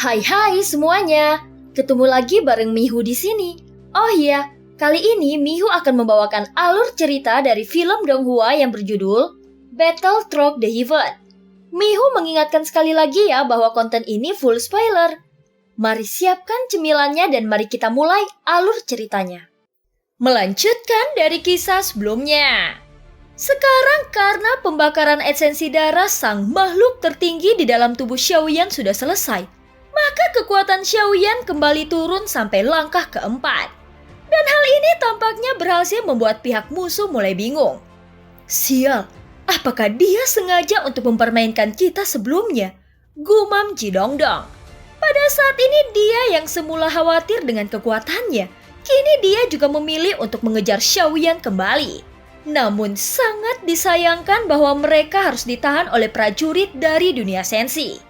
Hai semuanya, ketemu lagi bareng Mihu di sini. Oh iya, kali ini Mihu akan membawakan alur cerita dari film Donghua yang berjudul Battle Through the Heaven. Mihu mengingatkan sekali lagi ya bahwa konten ini full spoiler. Mari siapkan cemilannya dan mari kita mulai alur ceritanya. Melanjutkan dari kisah sebelumnya. Sekarang karena pembakaran esensi darah sang makhluk tertinggi di dalam tubuh Xiaoyan sudah selesai, maka kekuatan Xiaoyan kembali turun sampai langkah keempat. Dan hal ini tampaknya berhasil membuat pihak musuh mulai bingung. Sial, apakah dia sengaja untuk mempermainkan kita sebelumnya? Gumam Jidongdong. Pada saat ini dia yang semula khawatir dengan kekuatannya, kini dia juga memilih untuk mengejar Xiaoyan kembali. Namun sangat disayangkan bahwa mereka harus ditahan oleh prajurit dari dunia sensi.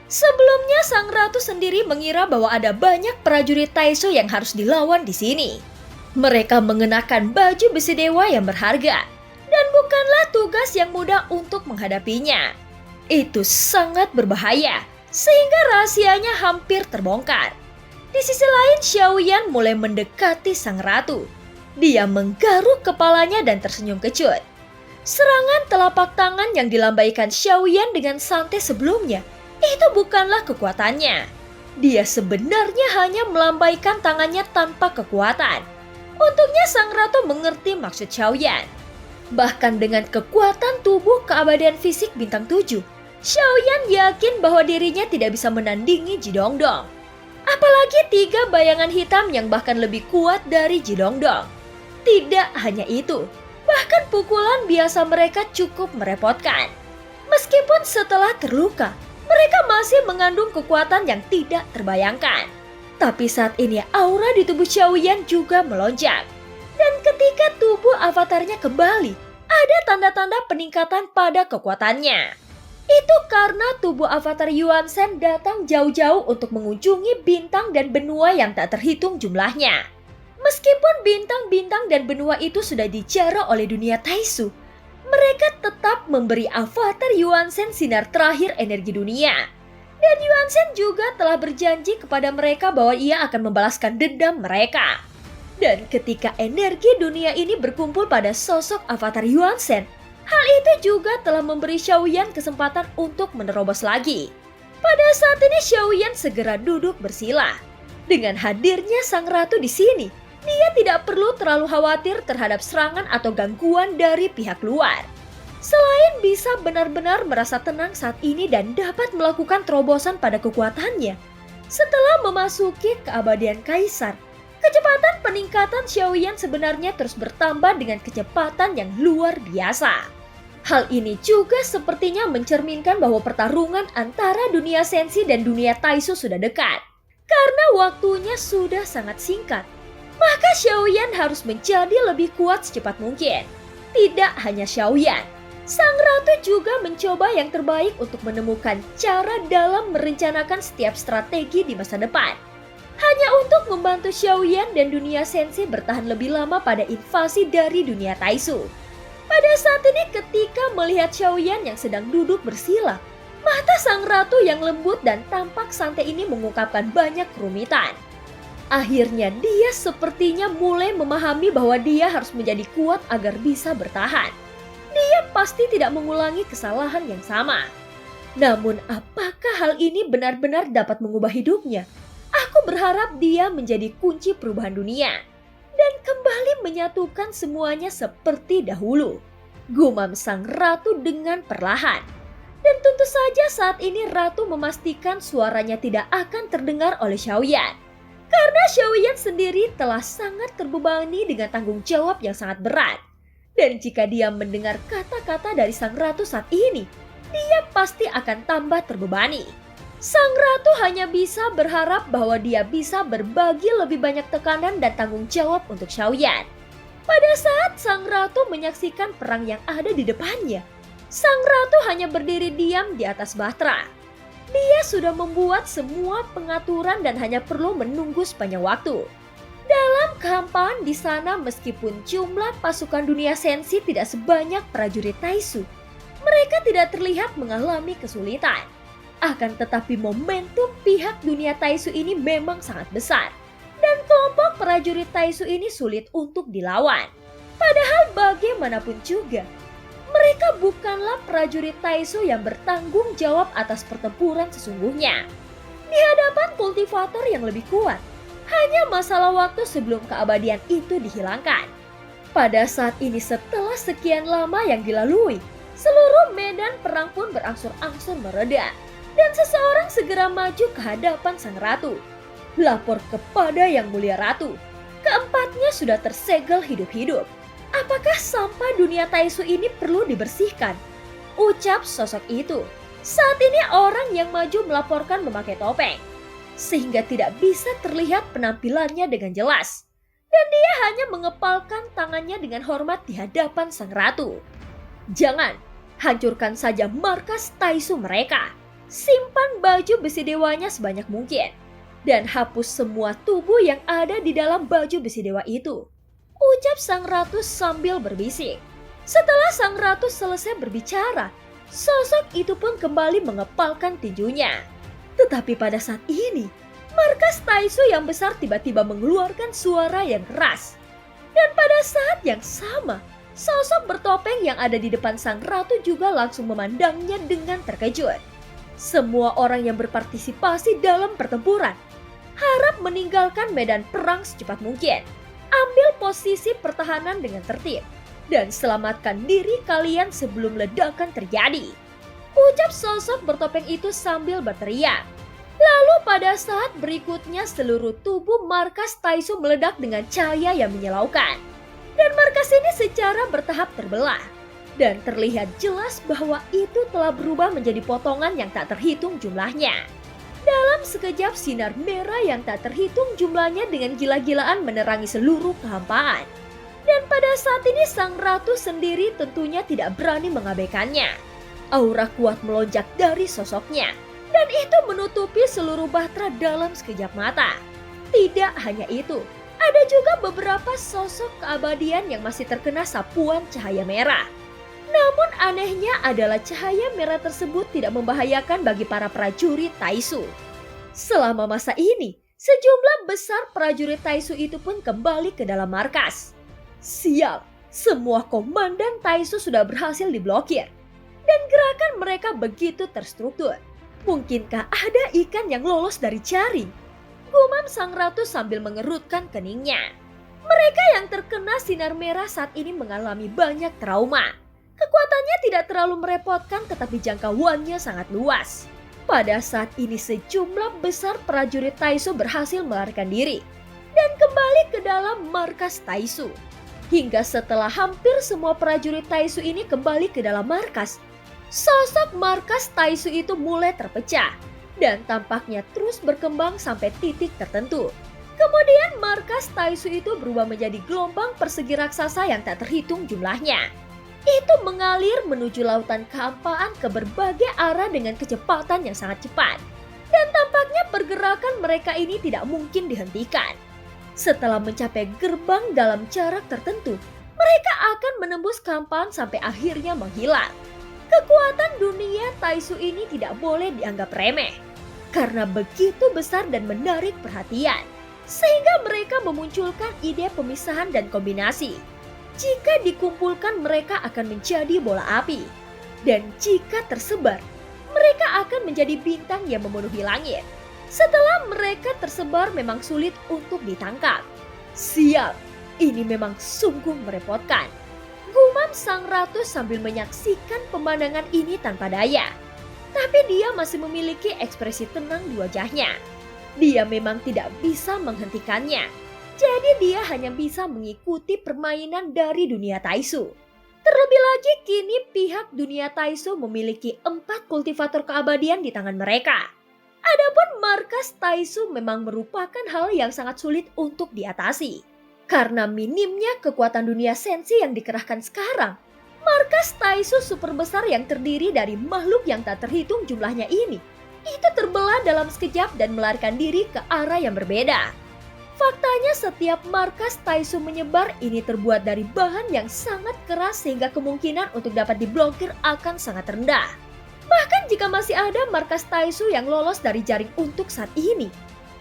Sebelumnya sang ratu sendiri mengira bahwa ada banyak prajurit Taisho yang harus dilawan di sini. Mereka mengenakan baju besi dewa yang berharga, dan bukanlah tugas yang mudah untuk menghadapinya. Itu sangat berbahaya, sehingga rahasianya hampir terbongkar. Di sisi lain, Xiaoyan mulai mendekati sang ratu. Dia menggaruk kepalanya dan tersenyum kecut. Serangan telapak tangan yang dilambaikan Xiaoyan dengan santai sebelumnya, itu bukanlah kekuatannya. Dia sebenarnya hanya melambaikan tangannya tanpa kekuatan. Untungnya sang ratu mengerti maksud Xiaoyan. Bahkan dengan kekuatan tubuh keabadian fisik bintang 7, Xiaoyan yakin bahwa dirinya tidak bisa menandingi Jidongdong. Apalagi 3 bayangan hitam yang bahkan lebih kuat dari Jidongdong. Tidak hanya itu, bahkan pukulan biasa mereka cukup merepotkan. Meskipun setelah terluka, mereka masih mengandung kekuatan yang tidak terbayangkan. Tapi saat ini aura di tubuh Xiaoyan juga melonjak. Dan ketika tubuh avatarnya kembali, ada tanda-tanda peningkatan pada kekuatannya. Itu karena tubuh avatar Yuan Shen datang jauh-jauh untuk mengunjungi bintang dan benua yang tak terhitung jumlahnya. Meskipun bintang-bintang dan benua itu sudah dijara oleh dunia Taishu, mereka tetap memberi avatar Yuan Shen sinar terakhir energi dunia. Dan Yuan Shen juga telah berjanji kepada mereka bahwa ia akan membalaskan dendam mereka. Dan ketika energi dunia ini berkumpul pada sosok avatar Yuan Shen, hal itu juga telah memberi Xiaoyan kesempatan untuk menerobos lagi. Pada saat ini Xiaoyan segera duduk bersila. Dengan hadirnya sang ratu di sini, dia tidak perlu terlalu khawatir terhadap serangan atau gangguan dari pihak luar. Selain bisa benar-benar merasa tenang saat ini dan dapat melakukan terobosan pada kekuatannya, setelah memasuki keabadian kaisar, kecepatan peningkatan Xiaoyan sebenarnya terus bertambah dengan kecepatan yang luar biasa. Hal ini juga sepertinya mencerminkan bahwa pertarungan antara dunia sensi dan dunia Taisho sudah dekat. Karena waktunya sudah sangat singkat, maka Xiaoyan harus menjadi lebih kuat secepat mungkin. Tidak hanya Xiaoyan, sang ratu juga mencoba yang terbaik untuk menemukan cara dalam merencanakan setiap strategi di masa depan. Hanya untuk membantu Xiaoyan dan dunia sensi bertahan lebih lama pada invasi dari dunia Taishu. Pada saat ini ketika melihat Xiaoyan yang sedang duduk bersila, mata sang ratu yang lembut dan tampak santai ini mengungkapkan banyak kerumitan. Akhirnya dia sepertinya mulai memahami bahwa dia harus menjadi kuat agar bisa bertahan. Dia pasti tidak mengulangi kesalahan yang sama. Namun apakah hal ini benar-benar dapat mengubah hidupnya? Aku berharap dia menjadi kunci perubahan dunia dan kembali menyatukan semuanya seperti dahulu. Gumam sang ratu dengan perlahan. Dan tentu saja saat ini ratu memastikan suaranya tidak akan terdengar oleh Xiaoyan. Karena Xiaoyan sendiri telah sangat terbebani dengan tanggung jawab yang sangat berat. Dan jika dia mendengar kata-kata dari sang ratu saat ini, dia pasti akan tambah terbebani. Sang ratu hanya bisa berharap bahwa dia bisa berbagi lebih banyak tekanan dan tanggung jawab untuk Xiaoyan. Pada saat sang ratu menyaksikan perang yang ada di depannya, sang ratu hanya berdiri diam di atas bahtera. Dia sudah membuat semua pengaturan dan hanya perlu menunggu sepanjang waktu. Dalam kehampaan di sana meskipun jumlah pasukan dunia sensi tidak sebanyak prajurit Taishu, mereka tidak terlihat mengalami kesulitan. Akan tetapi momentum pihak dunia Taisu ini memang sangat besar. Dan kelompok prajurit Taisu ini sulit untuk dilawan. Padahal bagaimanapun juga, mereka bukanlah prajurit Taisu yang bertanggung jawab atas pertempuran sesungguhnya. Di hadapan kultivator yang lebih kuat, hanya masalah waktu sebelum keabadian itu dihilangkan. Pada saat ini setelah sekian lama yang dilalui, seluruh medan perang pun berangsur-angsur mereda. Dan seseorang segera maju ke hadapan sang ratu. Lapor kepada yang mulia ratu, keempatnya sudah tersegel hidup-hidup. Apakah sampah dunia Taisu ini perlu dibersihkan? Ucap sosok itu. Saat ini orang yang maju melaporkan memakai topeng, sehingga tidak bisa terlihat penampilannya dengan jelas. Dan dia hanya mengepalkan tangannya dengan hormat di hadapan sang ratu. Jangan, hancurkan saja markas Taisu mereka. Simpan baju besi dewanya sebanyak mungkin. Dan hapus semua tubuh yang ada di dalam baju besi dewa itu. Ucap sang ratu sambil berbisik. Setelah sang ratu selesai berbicara, sosok itu pun kembali mengepalkan tinjunya. Tetapi pada saat ini, markas Taisu yang besar tiba-tiba mengeluarkan suara yang keras. Dan pada saat yang sama, sosok bertopeng yang ada di depan sang ratu juga langsung memandangnya dengan terkejut. Semua orang yang berpartisipasi dalam pertempuran harap meninggalkan medan perang secepat mungkin. Ambil posisi pertahanan dengan tertib dan selamatkan diri kalian sebelum ledakan terjadi. Ucap sosok bertopeng itu sambil berteriak. Lalu pada saat berikutnya seluruh tubuh markas Taisu meledak dengan cahaya yang menyilaukan. Dan markas ini secara bertahap terbelah. Dan terlihat jelas bahwa itu telah berubah menjadi potongan yang tak terhitung jumlahnya. Dalam sekejap sinar merah yang tak terhitung jumlahnya dengan gila-gilaan menerangi seluruh kehampaan. Dan pada saat ini sang ratu sendiri tentunya tidak berani mengabaikannya. Aura kuat melonjak dari sosoknya. Dan itu menutupi seluruh bahtera dalam sekejap mata. Tidak hanya itu, ada juga beberapa sosok keabadian yang masih terkena sapuan cahaya merah. Namun anehnya adalah cahaya merah tersebut tidak membahayakan bagi para prajurit Taisu. Selama masa ini, sejumlah besar prajurit Taisu itu pun kembali ke dalam markas. Sial, semua komandan Taisu sudah berhasil diblokir. Dan gerakan mereka begitu terstruktur. Mungkinkah ada ikan yang lolos dari jaring? Gumam sang ratu sambil mengerutkan keningnya. Mereka yang terkena sinar merah saat ini mengalami banyak trauma. Kekuatannya tidak terlalu merepotkan tetapi jangkauannya sangat luas. Pada saat ini sejumlah besar prajurit Taisu berhasil melarikan diri dan kembali ke dalam markas Taisu. Hingga setelah hampir semua prajurit Taisu ini kembali ke dalam markas, sosok markas Taisu itu mulai terpecah dan tampaknya terus berkembang sampai titik tertentu. Kemudian markas Taisu itu berubah menjadi gelombang persegi raksasa yang tak terhitung jumlahnya. Itu mengalir menuju lautan kehampaan ke berbagai arah dengan kecepatan yang sangat cepat. Dan tampaknya pergerakan mereka ini tidak mungkin dihentikan. Setelah mencapai gerbang dalam jarak tertentu, mereka akan menembus kehampaan sampai akhirnya menghilang. Kekuatan dunia Taisu ini tidak boleh dianggap remeh. Karena begitu besar dan menarik perhatian. Sehingga mereka memunculkan ide pemisahan dan kombinasi. Jika dikumpulkan mereka akan menjadi bola api. Dan jika tersebar, mereka akan menjadi bintang yang memenuhi langit. Setelah mereka tersebar memang sulit untuk ditangkap. Sial, ini memang sungguh merepotkan. Gumam sang ratu sambil menyaksikan pemandangan ini tanpa daya. Tapi dia masih memiliki ekspresi tenang di wajahnya. Dia memang tidak bisa menghentikannya. Jadi dia hanya bisa mengikuti permainan dari dunia Taisu. Terlebih lagi kini pihak dunia Taisu memiliki 4 kultivator keabadian di tangan mereka. Adapun markas Taisu memang merupakan hal yang sangat sulit untuk diatasi. Karena minimnya kekuatan dunia sensi yang dikerahkan sekarang, markas Taisu super besar yang terdiri dari makhluk yang tak terhitung jumlahnya ini, itu terbelah dalam sekejap dan melarikan diri ke arah yang berbeda. Faktanya setiap markas Taisu menyebar ini terbuat dari bahan yang sangat keras sehingga kemungkinan untuk dapat diblokir akan sangat rendah. Bahkan jika masih ada markas Taisu yang lolos dari jaring untuk saat ini,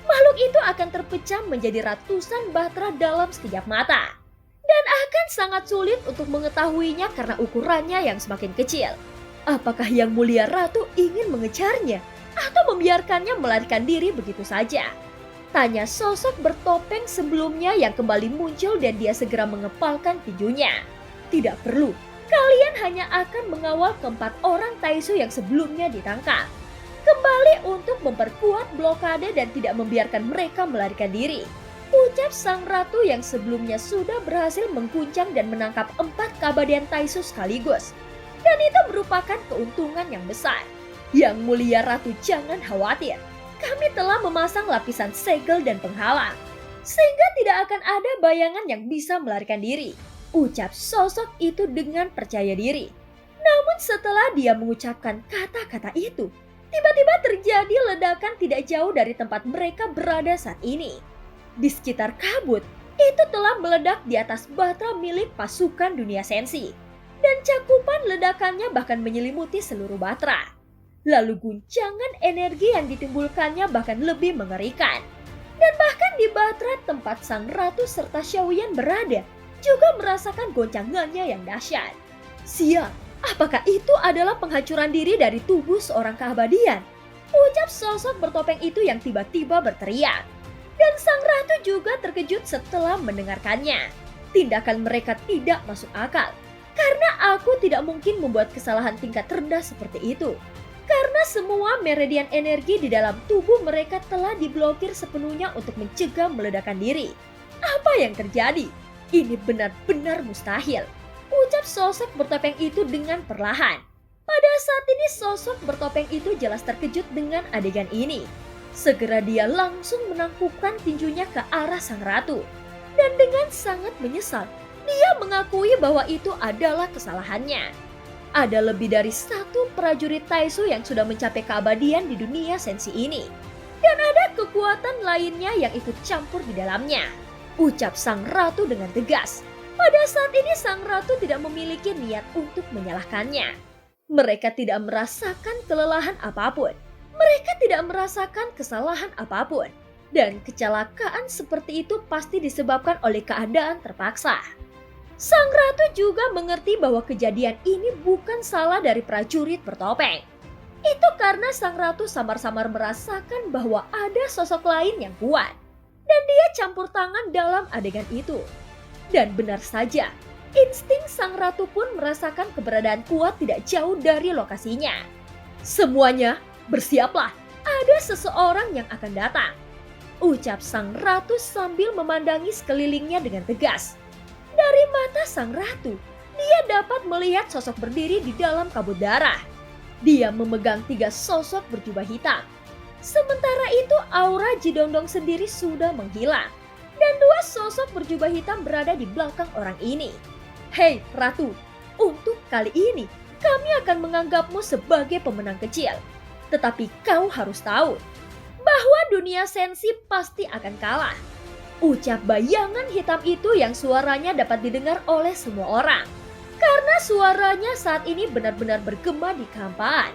makhluk itu akan terpecah menjadi ratusan bahtera dalam sekejap mata. Dan akan sangat sulit untuk mengetahuinya karena ukurannya yang semakin kecil. Apakah Yang Mulia Ratu ingin mengejarnya atau membiarkannya melarikan diri begitu saja? Tanya sosok bertopeng sebelumnya yang kembali muncul dan dia segera mengepalkan tinjunya. Tidak perlu, kalian hanya akan mengawal keempat orang Taisu yang sebelumnya ditangkap. Kembali untuk memperkuat blokade dan tidak membiarkan mereka melarikan diri. Ucap sang ratu yang sebelumnya sudah berhasil mengguncang dan menangkap 4 keabadian Taisu sekaligus. Dan itu merupakan keuntungan yang besar. Yang Mulia Ratu jangan khawatir. Kami telah memasang lapisan segel dan penghalang. Sehingga tidak akan ada bayangan yang bisa melarikan diri. Ucap sosok itu dengan percaya diri. Namun setelah dia mengucapkan kata-kata itu, tiba-tiba terjadi ledakan tidak jauh dari tempat mereka berada saat ini. Di sekitar kabut, itu telah meledak di atas bahtera milik pasukan dunia sensi. Dan cakupan ledakannya bahkan menyelimuti seluruh bahtera. Lalu guncangan energi yang ditimbulkannya bahkan lebih mengerikan. Dan bahkan di bahtera tempat sang ratu serta Xiaoyan berada, juga merasakan goncangannya yang dahsyat. Siap, apakah itu adalah penghancuran diri dari tubuh seorang keabadian? Ucap sosok bertopeng itu yang tiba-tiba berteriak. Dan sang ratu juga terkejut setelah mendengarkannya. Tindakan mereka tidak masuk akal. Karena aku tidak mungkin membuat kesalahan tingkat rendah seperti itu. Karena semua meridian energi di dalam tubuh mereka telah diblokir sepenuhnya untuk mencegah meledakan diri. Apa yang terjadi? Ini benar-benar mustahil. Ucap sosok bertopeng itu dengan perlahan. Pada saat ini sosok bertopeng itu jelas terkejut dengan adegan ini. Segera dia langsung menangkupkan tinjunya ke arah sang ratu. Dan dengan sangat menyesal, dia mengakui bahwa itu adalah kesalahannya. Ada lebih dari 1 prajurit Taisu yang sudah mencapai keabadian di dunia sensi ini. Dan ada kekuatan lainnya yang ikut campur di dalamnya. Ucap sang ratu dengan tegas. Pada saat ini sang ratu tidak memiliki niat untuk menyalahkannya. Mereka tidak merasakan kelelahan apapun. Mereka tidak merasakan kesalahan apapun. Dan kecelakaan seperti itu pasti disebabkan oleh keadaan terpaksa. Sang ratu juga mengerti bahwa kejadian ini bukan salah dari prajurit bertopeng. Itu karena sang ratu samar-samar merasakan bahwa ada sosok lain yang kuat. Dan dia campur tangan dalam adegan itu. Dan benar saja, insting sang ratu pun merasakan keberadaan kuat tidak jauh dari lokasinya. Semuanya, bersiaplah, ada seseorang yang akan datang. Ucap sang ratu sambil memandangi sekelilingnya dengan tegas. Dari mata sang ratu, dia dapat melihat sosok berdiri di dalam kabut darah. Dia memegang 3 sosok berjubah hitam. Sementara itu aura Jidongdong sendiri sudah menghilang. Dan 2 sosok berjubah hitam berada di belakang orang ini. Hei ratu, untuk kali ini kami akan menganggapmu sebagai pemenang kecil. Tetapi kau harus tahu bahwa dunia sensi pasti akan kalah. Ucap bayangan hitam itu yang suaranya dapat didengar oleh semua orang. Karena suaranya saat ini benar-benar bergema di kehampaan.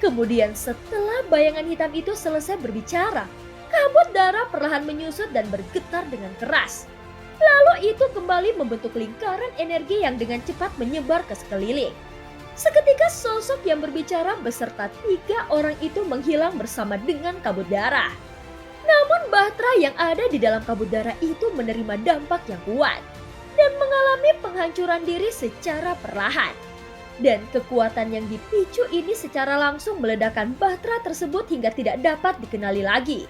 Kemudian setelah bayangan hitam itu selesai berbicara, kabut darah perlahan menyusut dan bergetar dengan keras. Lalu itu kembali membentuk lingkaran energi yang dengan cepat menyebar ke sekeliling. Seketika sosok yang berbicara beserta 3 orang itu menghilang bersama dengan kabut darah. Namun bahtera yang ada di dalam kabut darah itu menerima dampak yang kuat dan mengalami penghancuran diri secara perlahan. Dan kekuatan yang dipicu ini secara langsung meledakkan bahtera tersebut hingga tidak dapat dikenali lagi.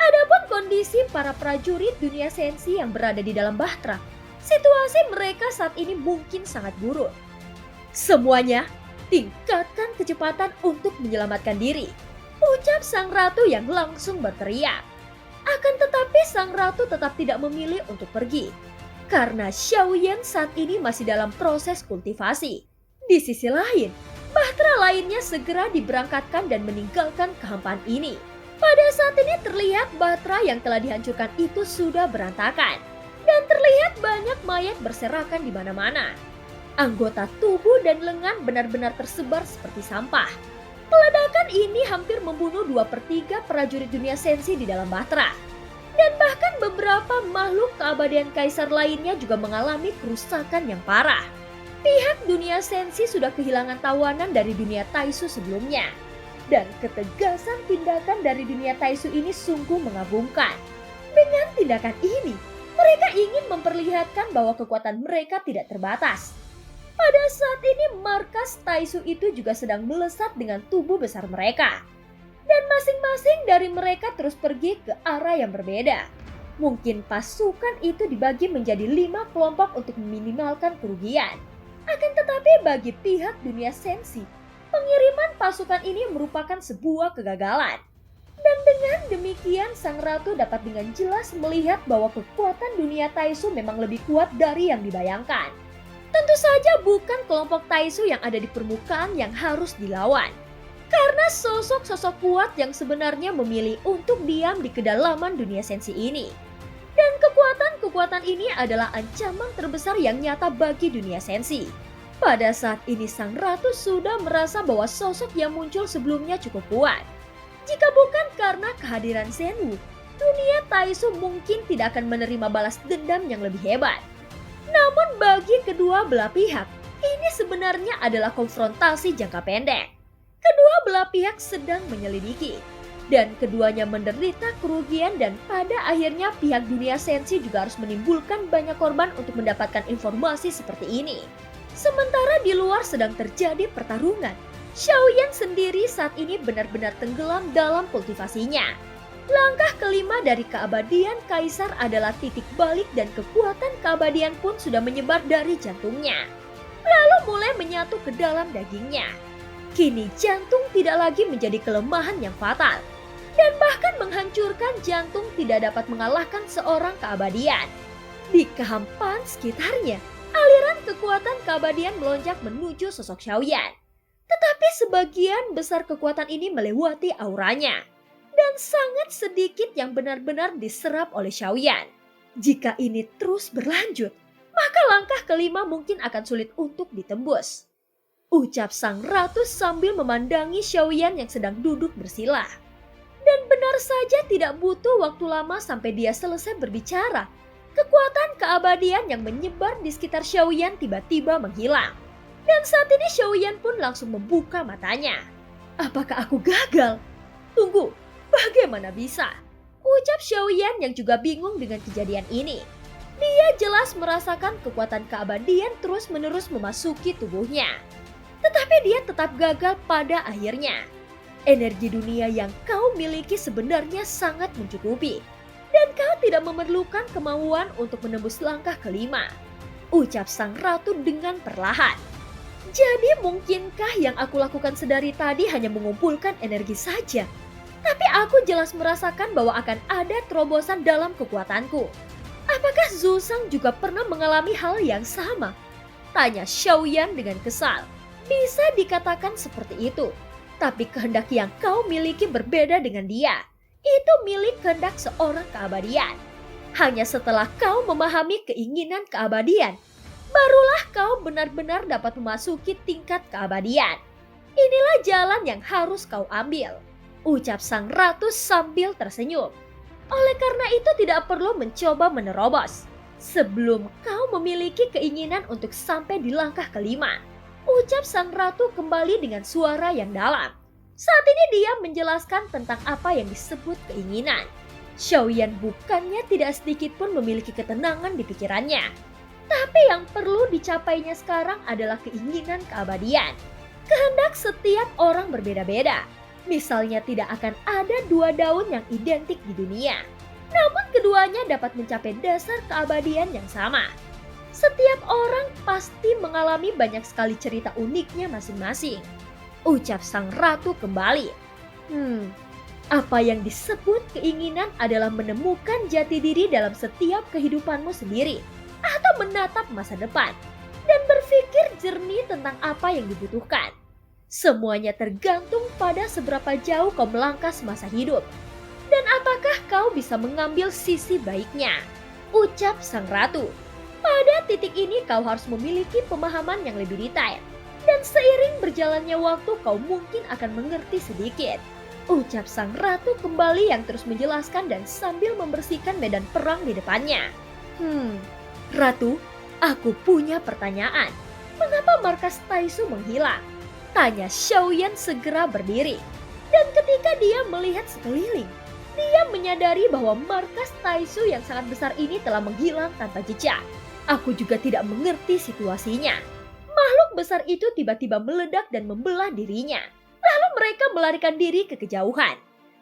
Adapun kondisi para prajurit dunia sensi yang berada di dalam bahtera, situasi mereka saat ini mungkin sangat buruk. Semuanya, tingkatkan kecepatan untuk menyelamatkan diri. Ucap sang ratu yang langsung berteriak. Akan tetapi sang ratu tetap tidak memilih untuk pergi. Karena Xiaoyan saat ini masih dalam proses kultivasi. Di sisi lain, bahtera lainnya segera diberangkatkan dan meninggalkan kehampaan ini. Pada saat ini terlihat bahtera yang telah dihancurkan itu sudah berantakan. Dan terlihat banyak mayat berserakan di mana-mana. Anggota tubuh dan lengan benar-benar tersebar seperti sampah. Peledakan ini hampir membunuh 2/3 prajurit dunia sensi di dalam Bahtera. Dan bahkan beberapa makhluk keabadian kaisar lainnya juga mengalami kerusakan yang parah. Pihak dunia sensi sudah kehilangan tawanan dari dunia Taisu sebelumnya. Dan ketegasan tindakan dari dunia Taisu ini sungguh mengagumkan. Dengan tindakan ini, mereka ingin memperlihatkan bahwa kekuatan mereka tidak terbatas. Pada saat ini markas Taisu itu juga sedang melesat dengan tubuh besar mereka. Dan masing-masing dari mereka terus pergi ke arah yang berbeda. Mungkin pasukan itu dibagi menjadi 5 kelompok untuk meminimalkan kerugian. Akan tetapi bagi pihak dunia sensi, pengiriman pasukan ini merupakan sebuah kegagalan. Dan dengan demikian Sang Ratu dapat dengan jelas melihat bahwa kekuatan dunia Taisu memang lebih kuat dari yang dibayangkan. Tentu saja bukan kelompok Taisu yang ada di permukaan yang harus dilawan. Karena sosok-sosok kuat yang sebenarnya memilih untuk diam di kedalaman dunia sensi ini. Dan kekuatan-kekuatan ini adalah ancaman terbesar yang nyata bagi dunia sensi. Pada saat ini Sang Ratu sudah merasa bahwa sosok yang muncul sebelumnya cukup kuat. Jika bukan karena kehadiran Zenwu, dunia Taisu mungkin tidak akan menerima balas dendam yang lebih hebat. Namun bagi kedua belah pihak, ini sebenarnya adalah konfrontasi jangka pendek. Kedua belah pihak sedang menyelidiki, dan keduanya menderita kerugian dan pada akhirnya pihak dunia sensi juga harus menimbulkan banyak korban untuk mendapatkan informasi seperti ini. Sementara di luar sedang terjadi pertarungan, Xiaoyan sendiri saat ini benar-benar tenggelam dalam kultivasinya. Langkah kelima dari keabadian kaisar adalah titik balik dan kekuatan keabadian pun sudah menyebar dari jantungnya. Lalu mulai menyatu ke dalam dagingnya. Kini jantung tidak lagi menjadi kelemahan yang fatal. Dan bahkan menghancurkan jantung tidak dapat mengalahkan seorang keabadian. Di kehampaan sekitarnya, aliran kekuatan keabadian melonjak menuju sosok Xiaoyan. Tetapi sebagian besar kekuatan ini melewati auranya. Dan sangat sedikit yang benar-benar diserap oleh Xiaoyan. Jika ini terus berlanjut, maka langkah kelima mungkin akan sulit untuk ditembus. Ucap Sang Ratu sambil memandangi Xiaoyan yang sedang duduk bersila. Dan benar saja tidak butuh waktu lama sampai dia selesai berbicara. Kekuatan keabadian yang menyebar di sekitar Xiaoyan tiba-tiba menghilang. Dan saat ini Xiaoyan pun langsung membuka matanya. Apakah aku gagal? Tunggu, bagaimana bisa? Ucap Xiaoyan yang juga bingung dengan kejadian ini. Dia jelas merasakan kekuatan keabadian terus-menerus memasuki tubuhnya. Tetapi dia tetap gagal pada akhirnya. Energi dunia yang kau miliki sebenarnya sangat mencukupi. Dan kau tidak memerlukan kemauan untuk menembus langkah kelima. Ucap Sang Ratu dengan perlahan. Jadi mungkinkah yang aku lakukan sedari tadi hanya mengumpulkan energi saja? Tapi aku jelas merasakan bahwa akan ada terobosan dalam kekuatanku. Apakah Zhu Shang juga pernah mengalami hal yang sama? Tanya Xiaoyan dengan kesal. Bisa dikatakan seperti itu. Tapi kehendak yang kau miliki berbeda dengan dia. Itu milik kehendak seorang keabadian. Hanya setelah kau memahami keinginan keabadian, barulah kau benar-benar dapat memasuki tingkat keabadian. Inilah jalan yang harus kau ambil. Ucap Sang Ratu sambil tersenyum. Oleh karena itu tidak perlu mencoba menerobos. Sebelum kau memiliki keinginan untuk sampai di langkah kelima. Ucap Sang Ratu kembali dengan suara yang dalam. Saat ini dia menjelaskan tentang apa yang disebut keinginan. Xiaoyan bukannya tidak sedikit pun memiliki ketenangan di pikirannya. Tapi yang perlu dicapainya sekarang adalah keinginan keabadian. Kehendak setiap orang berbeda-beda. Misalnya tidak akan ada 2 daun yang identik di dunia. Namun keduanya dapat mencapai dasar keabadian yang sama. Setiap orang pasti mengalami banyak sekali cerita uniknya masing-masing. Ucap Sang Ratu kembali. Apa yang disebut keinginan adalah menemukan jati diri dalam setiap kehidupanmu sendiri. Atau menatap masa depan. Dan berpikir jernih tentang apa yang dibutuhkan. Semuanya tergantung pada seberapa jauh kau melangkah semasa hidup. Dan apakah kau bisa mengambil sisi baiknya? Ucap Sang Ratu. Pada titik ini kau harus memiliki pemahaman yang lebih detail. Dan seiring berjalannya waktu kau mungkin akan mengerti sedikit. Ucap sang ratu kembali yang terus menjelaskan dan sambil membersihkan medan perang di depannya. Ratu, aku punya pertanyaan. Mengapa markas Taisu menghilang? Tanya Xiaoyan segera berdiri. Dan ketika dia melihat sekeliling, dia menyadari bahwa markas Taisu yang sangat besar ini telah menghilang tanpa jejak. Aku juga tidak mengerti situasinya. Makhluk besar itu tiba-tiba meledak dan membelah dirinya. Lalu mereka melarikan diri ke kejauhan.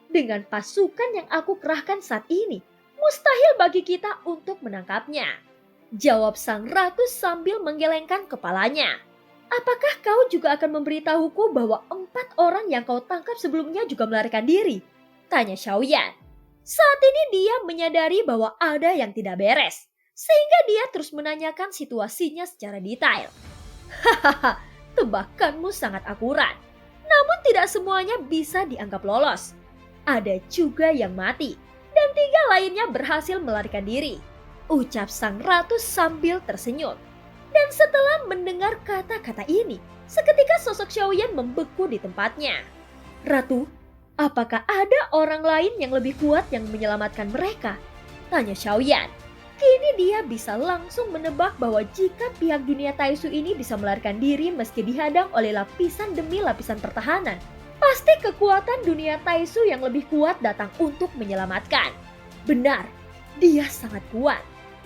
Dengan pasukan yang aku kerahkan saat ini, mustahil bagi kita untuk menangkapnya. Jawab sang ratu sambil menggelengkan kepalanya. Apakah kau juga akan memberitahuku bahwa 4 orang yang kau tangkap sebelumnya juga melarikan diri? Tanya Xiaoyan. Saat ini dia menyadari bahwa ada yang tidak beres, sehingga dia terus menanyakan situasinya secara detail. Hahaha, tebakanmu sangat akurat. Namun tidak semuanya bisa dianggap lolos. Ada juga yang mati, dan 3 lainnya berhasil melarikan diri. Ucap sang ratu sambil tersenyum. Dan setelah mendengar kata-kata ini, seketika sosok Xiaoyan membeku di tempatnya. Ratu, apakah ada orang lain yang lebih kuat yang menyelamatkan mereka? Tanya Xiaoyan. Kini dia bisa langsung menebak bahwa jika pihak dunia Taisu ini bisa melarikan diri meski dihadang oleh lapisan demi lapisan pertahanan, pasti kekuatan dunia Taisu yang lebih kuat datang untuk menyelamatkan. Benar, dia sangat kuat.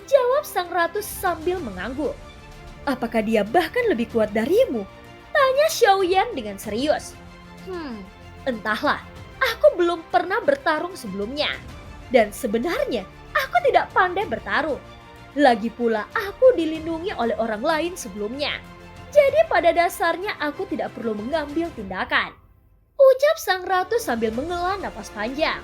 Jawab sang ratu sambil mengangguk. Apakah dia bahkan lebih kuat darimu? Tanya Xiaoyan dengan serius. Entahlah, aku belum pernah bertarung sebelumnya. Dan sebenarnya, aku tidak pandai bertarung. Lagi pula aku dilindungi oleh orang lain sebelumnya. Jadi pada dasarnya aku tidak perlu mengambil tindakan. Ucap sang ratu sambil menghela napas panjang.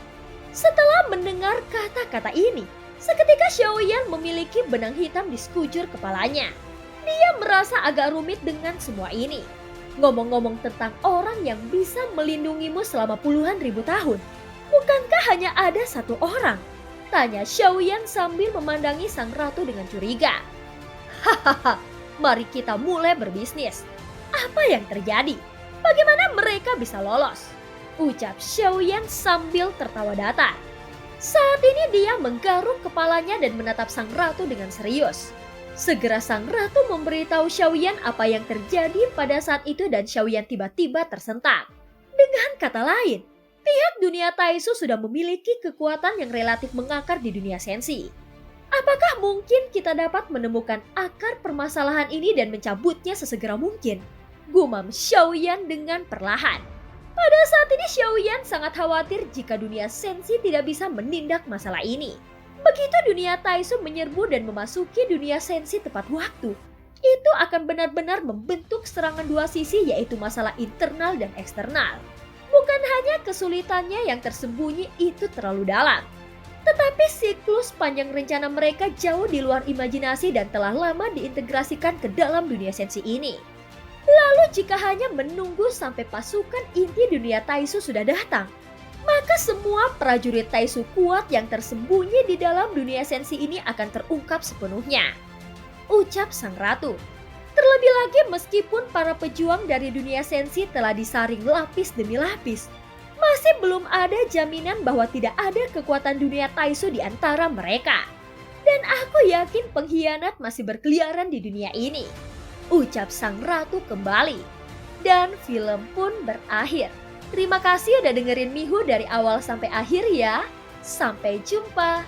Setelah mendengar kata-kata ini, seketika Xiaoyan memiliki benang hitam di sekujur kepalanya. Dia merasa agak rumit dengan semua ini. Ngomong-ngomong tentang orang yang bisa melindungimu selama puluhan ribu tahun, bukankah hanya ada 1 orang? Tanya Xiaoyan sambil memandangi sang ratu dengan curiga. Hahaha, mari kita mulai berbisnis. Apa yang terjadi? Bagaimana mereka bisa lolos? Ucap Xiaoyan sambil tertawa datar. Saat ini dia menggaruk kepalanya dan menatap sang ratu dengan serius. Segera sang ratu memberitahu Xiaoyan apa yang terjadi pada saat itu dan Xiaoyan tiba-tiba tersentak. Dengan kata lain, pihak dunia Taisu sudah memiliki kekuatan yang relatif mengakar di dunia sensi. Apakah mungkin kita dapat menemukan akar permasalahan ini dan mencabutnya sesegera mungkin? Gumam Xiaoyan dengan perlahan. Pada saat ini Xiaoyan sangat khawatir jika dunia sensi tidak bisa menindak masalah ini. Begitu dunia Taisu menyerbu dan memasuki dunia sensi tepat waktu, itu akan benar-benar membentuk serangan 2 sisi, yaitu masalah internal dan eksternal. Bukan hanya kesulitannya yang tersembunyi itu terlalu dalam, tetapi siklus panjang rencana mereka jauh di luar imajinasi dan telah lama diintegrasikan ke dalam dunia sensi ini. Lalu jika hanya menunggu sampai pasukan inti dunia Taisu sudah datang, maka semua prajurit Taisu kuat yang tersembunyi di dalam dunia sensi ini akan terungkap sepenuhnya. Ucap sang ratu. Terlebih lagi meskipun para pejuang dari dunia sensi telah disaring lapis demi lapis, masih belum ada jaminan bahwa tidak ada kekuatan dunia Taisu di antara mereka. Dan aku yakin pengkhianat masih berkeliaran di dunia ini. Ucap sang ratu kembali. Dan film pun berakhir. Terima kasih udah dengerin Mihu dari awal sampai akhir ya. Sampai jumpa.